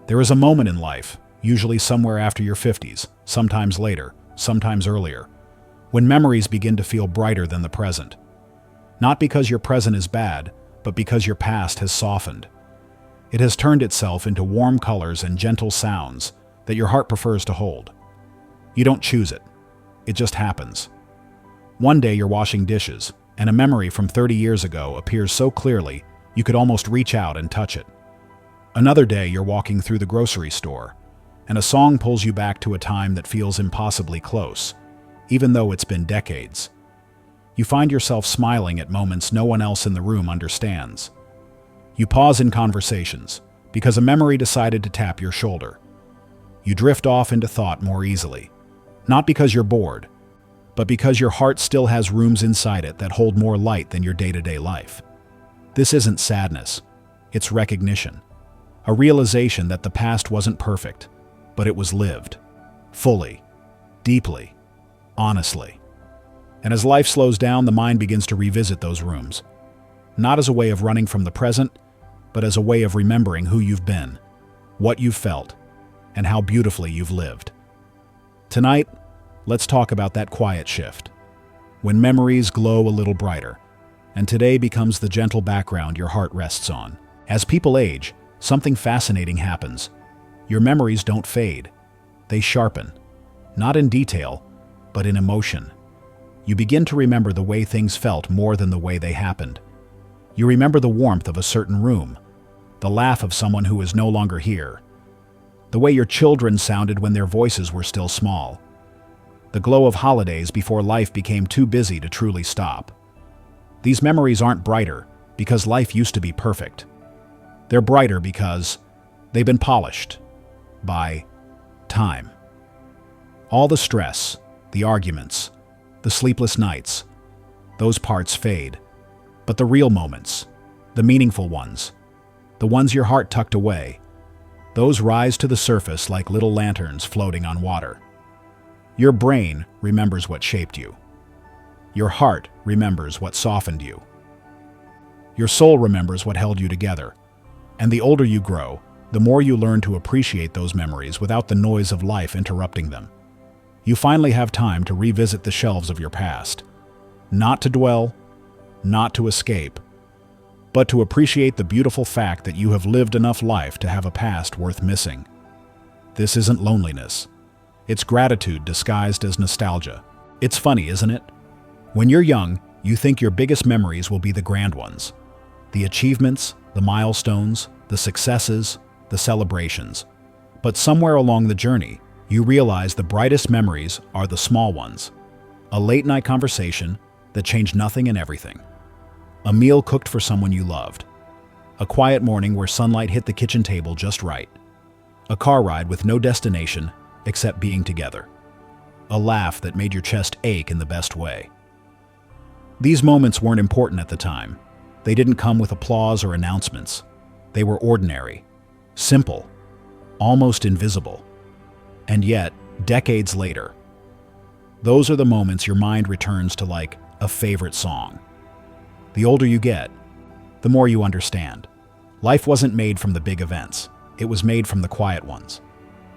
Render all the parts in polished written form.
There is a moment in life, usually somewhere after your 50s, sometimes later, sometimes earlier, when memories begin to feel brighter than the present. Not because your present is bad, but because your past has softened. It has turned itself into warm colors and gentle sounds that your heart prefers to hold. You don't choose it. It just happens. One day you're washing dishes, and a memory from 30 years ago appears so clearly you could almost reach out and touch it. Another day you're walking through the grocery store, and a song pulls you back to a time that feels impossibly close, even though it's been decades. You find yourself smiling at moments no one else in the room understands. You pause in conversations because a memory decided to tap your shoulder. You drift off into thought more easily, not because you're bored, but because your heart still has rooms inside it that hold more light than your day-to-day life. This isn't sadness, it's recognition. A realization that the past wasn't perfect, but it was lived. Fully. Deeply. Honestly. And as life slows down, the mind begins to revisit those rooms. Not as a way of running from the present, but as a way of remembering who you've been, what you've felt, and how beautifully you've lived. Tonight, let's talk about that quiet shift, when memories glow a little brighter, and today becomes the gentle background your heart rests on. As people age, something fascinating happens. Your memories don't fade. They sharpen, not in detail, but in emotion. You begin to remember the way things felt more than the way they happened. You remember the warmth of a certain room, the laugh of someone who is no longer here, the way your children sounded when their voices were still small, the glow of holidays before life became too busy to truly stop. These memories aren't brighter because life used to be perfect. They're brighter because they've been polished by time. All the stress, the arguments, the sleepless nights, those parts fade. But the real moments, the meaningful ones, the ones your heart tucked away, those rise to the surface like little lanterns floating on water. Your brain remembers what shaped you. Your heart remembers what softened you. Your soul remembers what held you together. And the older you grow, the more you learn to appreciate those memories without the noise of life interrupting them. You finally have time to revisit the shelves of your past. Not to dwell, not to escape, but to appreciate the beautiful fact that you have lived enough life to have a past worth missing. This isn't loneliness. It's gratitude disguised as nostalgia. It's funny, isn't it? When you're young, you think your biggest memories will be the grand ones. The achievements, the milestones, the successes, the celebrations. But somewhere along the journey, you realize the brightest memories are the small ones. A late-night conversation that changed nothing and everything. A meal cooked for someone you loved. A quiet morning where sunlight hit the kitchen table just right. A car ride with no destination except being together. A laugh that made your chest ache in the best way. These moments weren't important at the time. They didn't come with applause or announcements. They were ordinary, simple, almost invisible. And yet, decades later, those are the moments your mind returns to like a favorite song. The older you get, the more you understand. Life wasn't made from the big events. It was made from the quiet ones.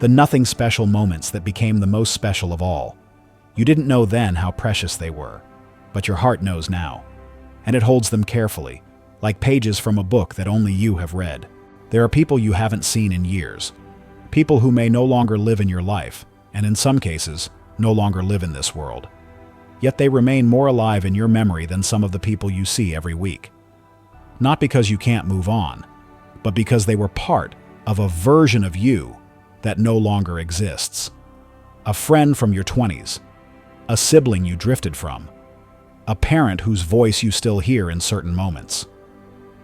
The nothing special moments that became the most special of all. You didn't know then how precious they were, but your heart knows now. And it holds them carefully, like pages from a book that only you have read. There are people you haven't seen in years. People who may no longer live in your life, and in some cases, no longer live in this world. Yet they remain more alive in your memory than some of the people you see every week. Not because you can't move on, but because they were part of a version of you that no longer exists. A friend from your 20s, a sibling you drifted from, a parent whose voice you still hear in certain moments,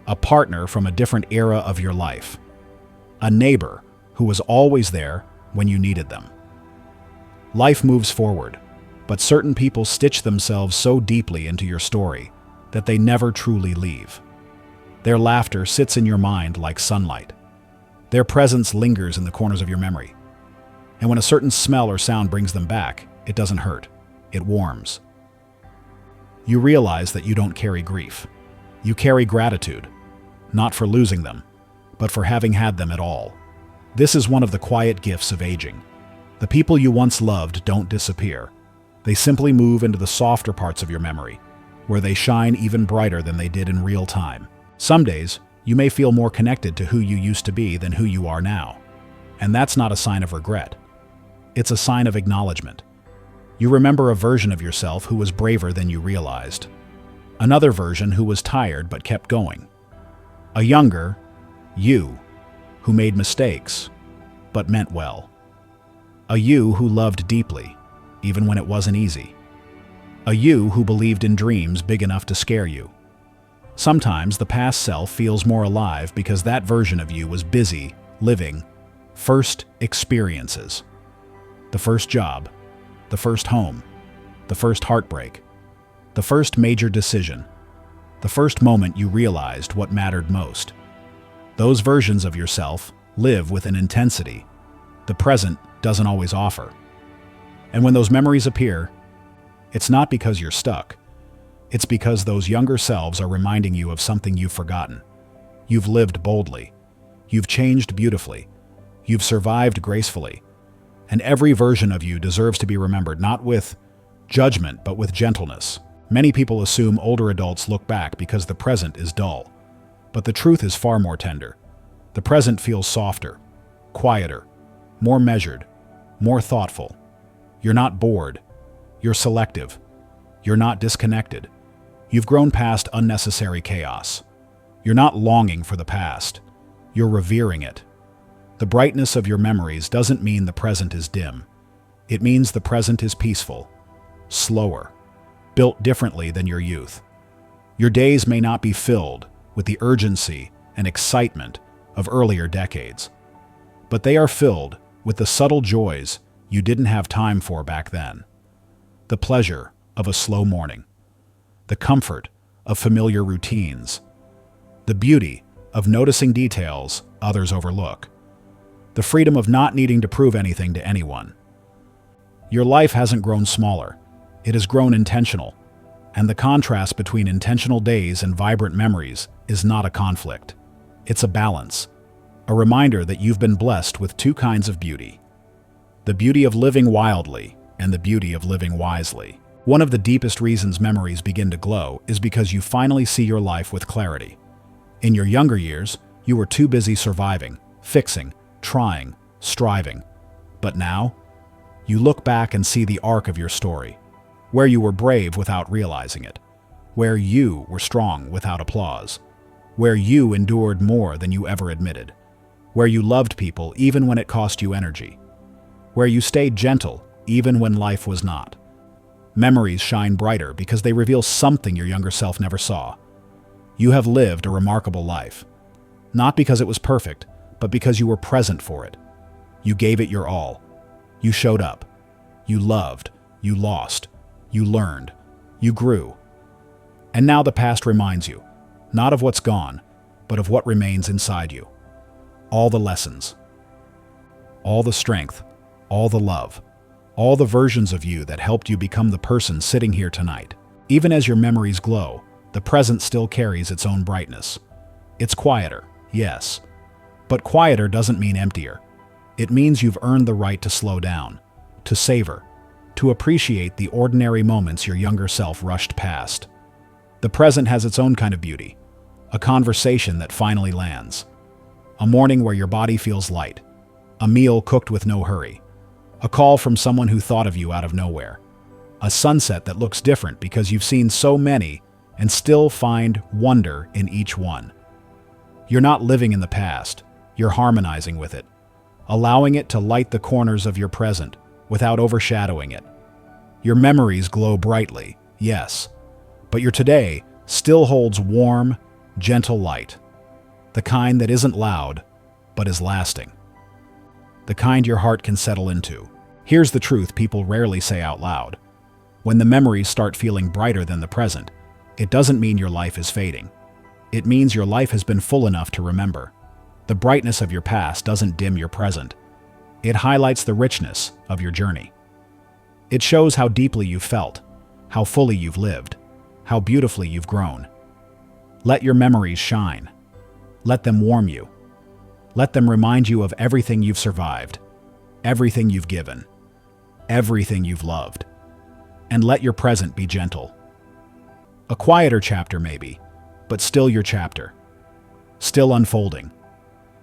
a partner from a different era of your life, a neighbor who was always there when you needed them. Life moves forward, but certain people stitch themselves so deeply into your story that they never truly leave. Their laughter sits in your mind like sunlight. Their presence lingers in the corners of your memory. And when a certain smell or sound brings them back, it doesn't hurt. It warms. You realize that you don't carry grief. You carry gratitude, not for losing them, but for having had them at all. This is one of the quiet gifts of aging. The people you once loved don't disappear. They simply move into the softer parts of your memory, where they shine even brighter than they did in real time. Some days, you may feel more connected to who you used to be than who you are now. And that's not a sign of regret. It's a sign of acknowledgement. You remember a version of yourself who was braver than you realized. Another version who was tired but kept going. A younger you who made mistakes but meant well. A you who loved deeply, even when it wasn't easy. A you who believed in dreams big enough to scare you. Sometimes the past self feels more alive because that version of you was busy living first experiences. The first job, the first home, the first heartbreak, the first major decision, the first moment you realized what mattered most. Those versions of yourself live with an intensity the present doesn't always offer. And when those memories appear, it's not because you're stuck. It's because those younger selves are reminding you of something you've forgotten. You've lived boldly. You've changed beautifully. You've survived gracefully. And every version of you deserves to be remembered not with judgment, but with gentleness. Many people assume older adults look back because the present is dull. But the truth is far more tender. The present feels softer, quieter, more measured, more thoughtful. You're not bored. You're selective. You're not disconnected. You've grown past unnecessary chaos. You're not longing for the past. You're revering it. The brightness of your memories doesn't mean the present is dim. It means the present is peaceful, slower, built differently than your youth. Your days may not be filled with the urgency and excitement of earlier decades, but they are filled with the subtle joys you didn't have time for back then. The pleasure of a slow morning, the comfort of familiar routines, the beauty of noticing details others overlook, the freedom of not needing to prove anything to anyone. Your life hasn't grown smaller, it has grown intentional, and the contrast between intentional days and vibrant memories is not a conflict. It's a balance, a reminder that you've been blessed with two kinds of beauty: the beauty of living wildly and the beauty of living wisely. One of the deepest reasons memories begin to glow is because you finally see your life with clarity. In your younger years, you were too busy surviving, fixing, trying, striving. But now, you look back and see the arc of your story, where you were brave without realizing it, where you were strong without applause, where you endured more than you ever admitted, where you loved people even when it cost you energy, where you stayed gentle even when life was not. Memories shine brighter because they reveal something your younger self never saw. You have lived a remarkable life, not because it was perfect, but because you were present for it. You gave it your all. You showed up. You loved. You lost. You learned. You grew. And now the past reminds you, not of what's gone, but of what remains inside you. All the lessons, all the strength, all the love, all the versions of you that helped you become the person sitting here tonight. Even as your memories glow, the present still carries its own brightness. It's quieter, yes, but quieter doesn't mean emptier. It means you've earned the right to slow down, to savor, to appreciate the ordinary moments your younger self rushed past. The present has its own kind of beauty, a conversation that finally lands, a morning where your body feels light, a meal cooked with no hurry, a call from someone who thought of you out of nowhere, a sunset that looks different because you've seen so many and still find wonder in each one. You're not living in the past, you're harmonizing with it, allowing it to light the corners of your present without overshadowing it. Your memories glow brightly, yes, but your today still holds warm, gentle light, the kind that isn't loud, but is lasting. The kind your heart can settle into. Here's the truth people rarely say out loud. When the memories start feeling brighter than the present, it doesn't mean your life is fading. It means your life has been full enough to remember. The brightness of your past doesn't dim your present. It highlights the richness of your journey. It shows how deeply you've felt, how fully you've lived, how beautifully you've grown. Let your memories shine. Let them warm you. Let them remind you of everything you've survived, everything you've given, everything you've loved. And let your present be gentle. A quieter chapter maybe, but still your chapter. Still unfolding.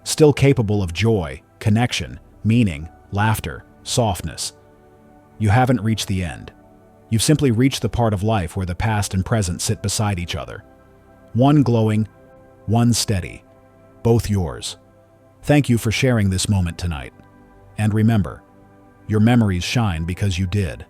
Still capable of joy, connection, meaning, laughter, softness. You haven't reached the end. You've simply reached the part of life where the past and present sit beside each other. One glowing, one steady. Both yours. Thank you for sharing this moment tonight. And remember, your memories shine because you did.